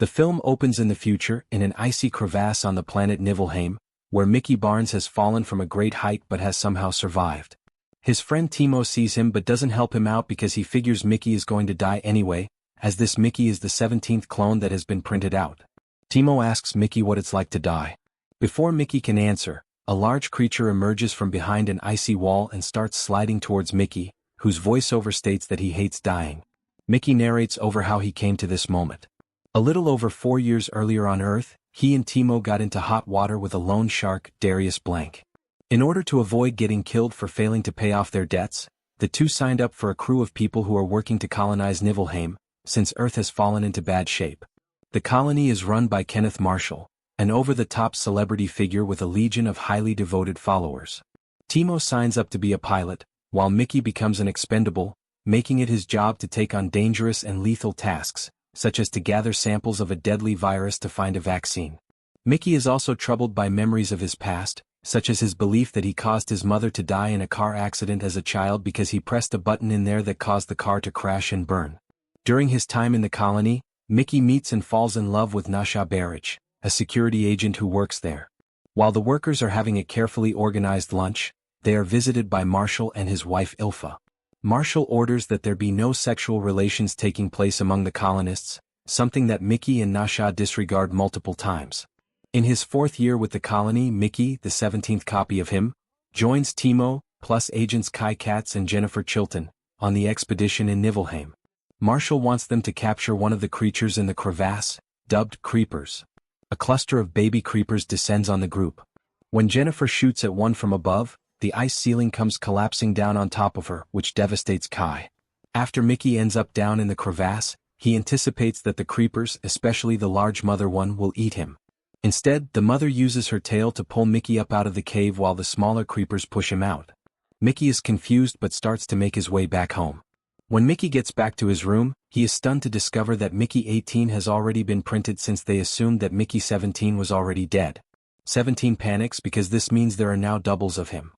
The film opens in the future, in an icy crevasse on the planet Niflheim, where Mickey Barnes has fallen from a great height but has somehow survived. His friend Timo sees him but doesn't help him out because he figures Mickey is going to die anyway, as this Mickey is the 17th clone that has been printed out. Timo asks Mickey what it's like to die. Before Mickey can answer, a large creature emerges from behind an icy wall and starts sliding towards Mickey, whose voiceover states that he hates dying. Mickey narrates over how he came to this moment. A little over 4 years earlier on Earth, he and Timo got into hot water with a lone shark, Darius Blank. In order to avoid getting killed for failing to pay off their debts, the two signed up for a crew of people who are working to colonize Niflheim, since Earth has fallen into bad shape. The colony is run by Kenneth Marshall, an over-the-top celebrity figure with a legion of highly devoted followers. Timo signs up to be a pilot, while Mickey becomes an expendable, making it his job to take on dangerous and lethal tasks, such as to gather samples of a deadly virus to find a vaccine. Mickey is also troubled by memories of his past, such as his belief that he caused his mother to die in a car accident as a child because he pressed a button in there that caused the car to crash and burn. During his time in the colony, Mickey meets and falls in love with Nasha Barridge, a security agent who works there. While the workers are having a carefully organized lunch, they are visited by Marshall and his wife Ylfa. Marshall orders that there be no sexual relations taking place among the colonists, something that Mickey and Nasha disregard multiple times. In his 4th year with the colony, Mickey, the 17th copy of him, joins Timo, plus agents Kai Katz and Jennifer Chilton, on the expedition in Niflheim. Marshall wants them to capture one of the creatures in the crevasse, dubbed creepers. A cluster of baby creepers descends on the group. When Jennifer shoots at one from above, the ice ceiling comes collapsing down on top of her, which devastates Kai. After Mickey ends up down in the crevasse, he anticipates that the creepers, especially the large mother one, will eat him. Instead, the mother uses her tail to pull Mickey up out of the cave while the smaller creepers push him out. Mickey is confused but starts to make his way back home. When Mickey gets back to his room, he is stunned to discover that Mickey 18 has already been printed since they assumed that Mickey 17 was already dead. 17 panics because this means there are now doubles of him.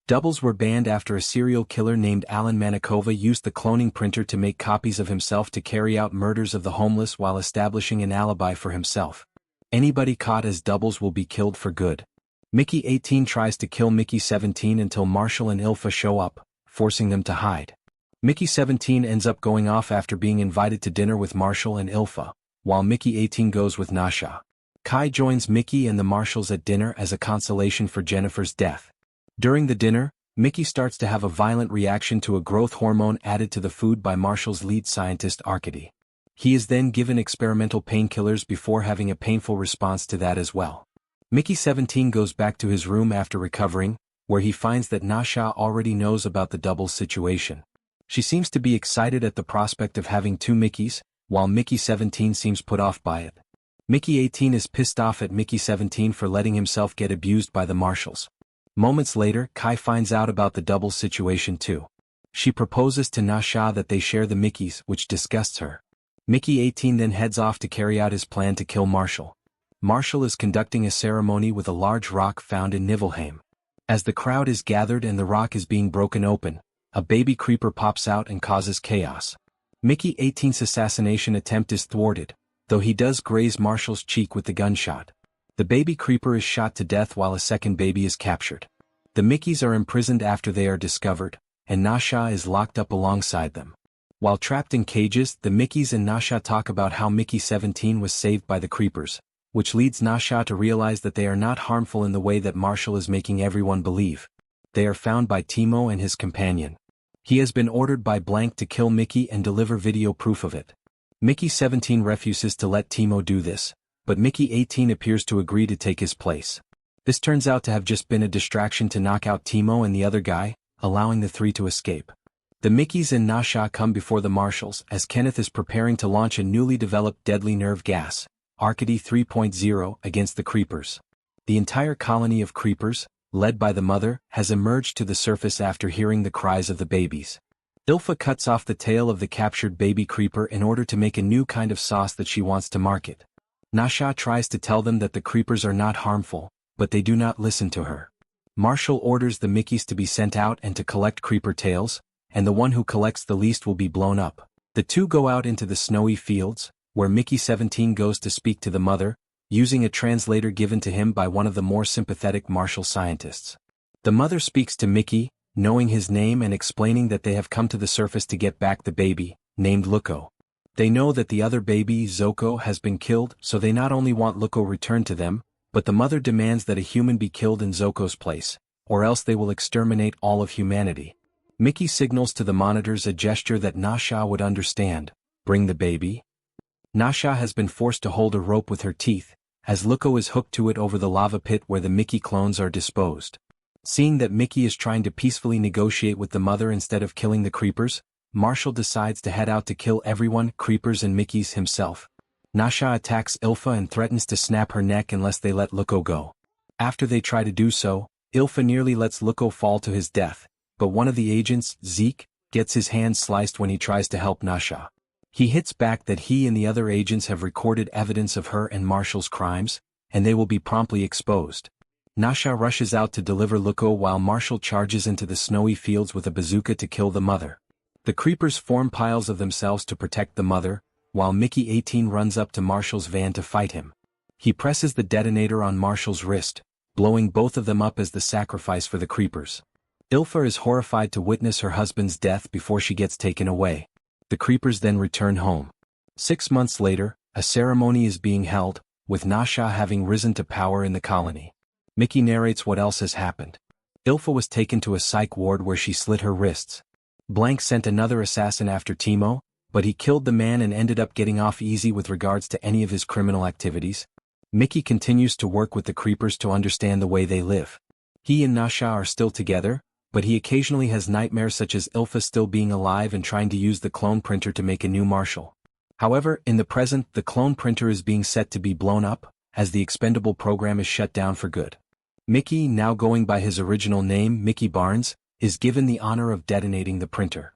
Doubles were banned after a serial killer named Alan Manikova used the cloning printer to make copies of himself to carry out murders of the homeless while establishing an alibi for himself. Anybody caught as doubles will be killed for good. Mickey 18 tries to kill Mickey 17 until Marshall and Ylfa show up, forcing them to hide. Mickey 17 ends up going off after being invited to dinner with Marshall and Ylfa, while Mickey 18 goes with Nasha. Kai joins Mickey and the Marshalls at dinner as a consolation for Jennifer's death. During the dinner, Mickey starts to have a violent reaction to a growth hormone added to the food by Marshall's lead scientist Arkady. He is then given experimental painkillers before having a painful response to that as well. Mickey 17 goes back to his room after recovering, where he finds that Nasha already knows about the doubles situation. She seems to be excited at the prospect of having two Mickeys, while Mickey 17 seems put off by it. Mickey 18 is pissed off at Mickey 17 for letting himself get abused by the Marshalls. Moments later, Kai finds out about the doubles situation too. She proposes to Nasha that they share the Mickeys, which disgusts her. Mickey 18 then heads off to carry out his plan to kill Marshall. Marshall is conducting a ceremony with a large rock found in Niflheim. As the crowd is gathered and the rock is being broken open, a baby creeper pops out and causes chaos. Mickey 18's assassination attempt is thwarted, though he does graze Marshall's cheek with the gunshot. The baby creeper is shot to death while a second baby is captured. The Mickeys are imprisoned after they are discovered, and Nasha is locked up alongside them. While trapped in cages, the Mickeys and Nasha talk about how Mickey 17 was saved by the creepers, which leads Nasha to realize that they are not harmful in the way that Marshall is making everyone believe. They are found by Timo and his companion. He has been ordered by Blank to kill Mickey and deliver video proof of it. Mickey 17 refuses to let Timo do this, but Mickey 18 appears to agree to take his place. This turns out to have just been a distraction to knock out Timo and the other guy, allowing the three to escape. The Mickeys and Nasha come before the Marshalls as Kenneth is preparing to launch a newly developed deadly nerve gas, Arkady 3.0, against the creepers. The entire colony of creepers, led by the mother, has emerged to the surface after hearing the cries of the babies. Ylfa cuts off the tail of the captured baby creeper in order to make a new kind of sauce that she wants to market. Nasha tries to tell them that the creepers are not harmful, but they do not listen to her. Marshall orders the Mickeys to be sent out and to collect creeper tails, and the one who collects the least will be blown up. The two go out into the snowy fields, where Mickey 17 goes to speak to the mother, using a translator given to him by one of the more sympathetic Marshall scientists. The mother speaks to Mickey, knowing his name and explaining that they have come to the surface to get back the baby, named Luko. They know that the other baby, Zoko, has been killed, so they not only want Luko returned to them, but the mother demands that a human be killed in Zoko's place, or else they will exterminate all of humanity. Mickey signals to the monitors a gesture that Nasha would understand: bring the baby. Nasha has been forced to hold a rope with her teeth, as Luko is hooked to it over the lava pit where the Mickey clones are disposed. Seeing that Mickey is trying to peacefully negotiate with the mother instead of killing the creepers, Marshall decides to head out to kill everyone, creepers and Mickeys himself. Nasha attacks Ylfa and threatens to snap her neck unless they let Luko go. After they try to do so, Ylfa nearly lets Luko fall to his death, but one of the agents, Zeke, gets his hand sliced when he tries to help Nasha. He hits back that he and the other agents have recorded evidence of her and Marshall's crimes, and they will be promptly exposed. Nasha rushes out to deliver Luko while Marshall charges into the snowy fields with a bazooka to kill the mother. The creepers form piles of themselves to protect the mother, while Mickey 18 runs up to Marshall's van to fight him. He presses the detonator on Marshall's wrist, blowing both of them up as the sacrifice for the creepers. Ylfa is horrified to witness her husband's death before she gets taken away. The creepers then return home. 6 months later, a ceremony is being held, with Nasha having risen to power in the colony. Mickey narrates what else has happened. Ylfa was taken to a psych ward where she slit her wrists. Blank sent another assassin after Timo, but he killed the man and ended up getting off easy with regards to any of his criminal activities. Mickey continues to work with the creepers to understand the way they live. He and Nasha are still together, but he occasionally has nightmares such as Ylfa still being alive and trying to use the clone printer to make a new Marshall. However, in the present, the clone printer is being set to be blown up, as the Expendable program is shut down for good. Mickey, now going by his original name, Mickey Barnes, is given the honor of detonating the printer.